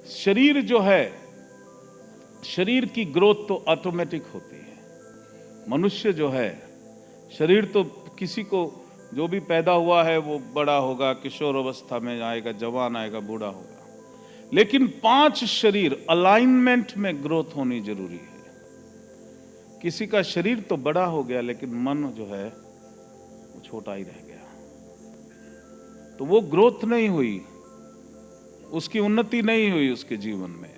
शरीर जो है, शरीर की ग्रोथ तो ऑटोमेटिक होती है। मनुष्य जो है, शरीर तो किसी को जो भी पैदा हुआ है वो बड़ा होगा, किशोर अवस्था में आएगा, जवान आएगा, बूढ़ा होगा। लेकिन 5 शरीर अलाइनमेंट में ग्रोथ होनी जरूरी है। किसी का शरीर तो बड़ा हो गया लेकिन मन जो है वो छोटा ही रह गया, तो वो ग्रोथ नहीं हुई, उसकी उन्नति नहीं हुई उसके जीवन में।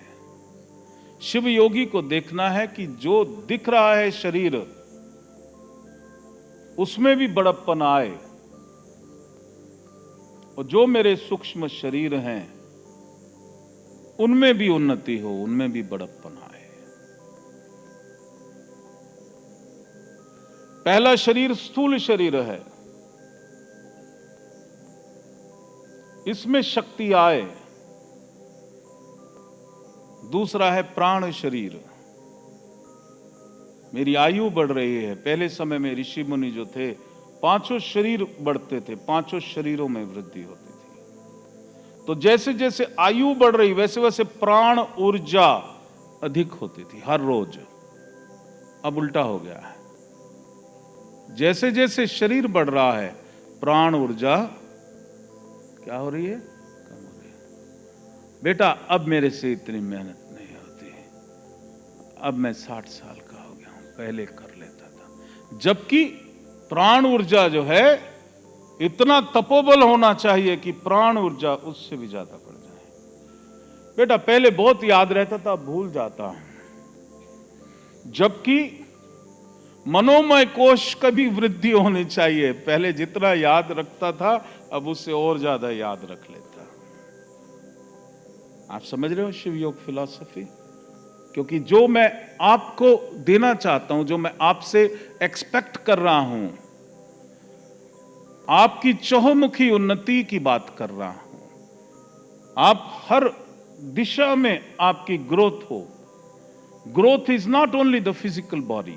शिव योगी को देखना है कि जो दिख रहा है शरीर, उसमें भी बड़प्पन आए, और जो मेरे सूक्ष्म शरीर हैं उनमें भी उन्नति हो, उनमें भी बड़प्पन आए। पहला शरीर स्थूल शरीर है, इसमें शक्ति आए। दूसरा है प्राण शरीर, मेरी आयु बढ़ रही है। पहले समय में ऋषि मुनि जो थे, 5 शरीर बढ़ते थे, 5 शरीरों में वृद्धि होती थी। तो जैसे जैसे आयु बढ़ रही वैसे वैसे प्राण ऊर्जा अधिक होती थी हर रोज। अब उल्टा हो गया है, जैसे जैसे शरीर बढ़ रहा है प्राण ऊर्जा क्या हो रही है, कम हो रही है। बेटा अब मेरे से इतनी मेहनत नहीं होती, अब मैं 60 साल का हो गया हूं, पहले कर लेता था। जबकि प्राण ऊर्जा जो है, इतना तपोबल होना चाहिए कि प्राण ऊर्जा उससे भी ज्यादा बढ़ जाए। बेटा पहले बहुत याद रहता था, भूल जाता हूं। जबकि मनोमय कोश का भी वृद्धि होनी चाहिए। पहले जितना याद रखता था अब उससे और ज्यादा याद रख लेता। आप समझ रहे हो शिव योग फिलॉसफी? क्योंकि जो मैं आपको देना चाहता हूं, जो मैं आपसे एक्सपेक्ट कर रहा हूं, आपकी चहुमुखी उन्नति की बात कर रहा हूं। आप हर दिशा में आपकी ग्रोथ हो। Growth is not only the physical body,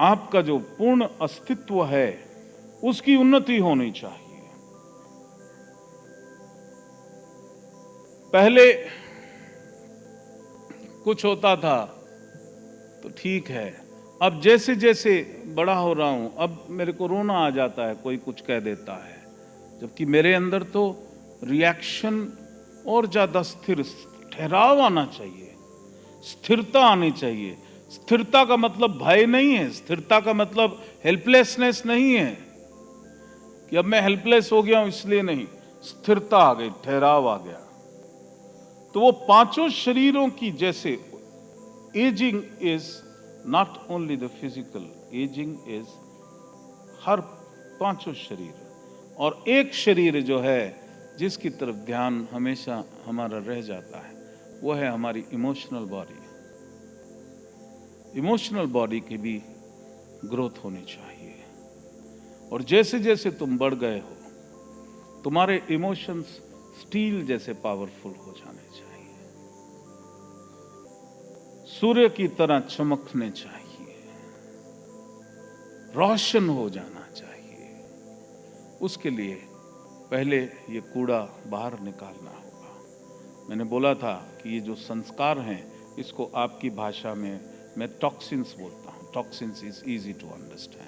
आपका जो पूर्ण अस्तित्व है उसकी उन्नति होनी चाहिए। पहले कुछ होता था तो ठीक है, अब जैसे जैसे बड़ा हो रहा हूं, अब मेरे को रोना आ जाता है, कोई कुछ कह देता है, जबकि मेरे अंदर तो रिएक्शन और ज्यादा स्थिर, ठहराव आना चाहिए, स्थिरता आनी चाहिए। स्थिरता का मतलब भय नहीं है, स्थिरता का मतलब हेल्पलेसनेस नहीं है कि अब मैं हेल्पलेस हो गया हूं इसलिए नहीं, स्थिरता आ गई, ठहराव आ गया। तो वो 5 शरीरों की जैसे ageing is not only the physical, ageing is हर 5 शरीर। और एक शरीर जो है जिसकी तरफ ध्यान हमेशा हमारा रह जाता है, वो है हमारी इमोशनल बॉडी। इमोशनल बॉडी की भी ग्रोथ होनी चाहिए। और जैसे जैसे तुम बढ़ गए हो, तुम्हारे इमोशंस स्टील जैसे पावरफुल हो जाने चाहिए, सूर्य की तरह चमकने चाहिए, रोशन हो जाना चाहिए। उसके लिए पहले ये कूड़ा बाहर निकालना होगा। मैंने बोला था कि ये जो संस्कार हैं, इसको आपकी भाषा में मैं टॉक्सिन्स बोलता हूं। Toxins is easy to understand.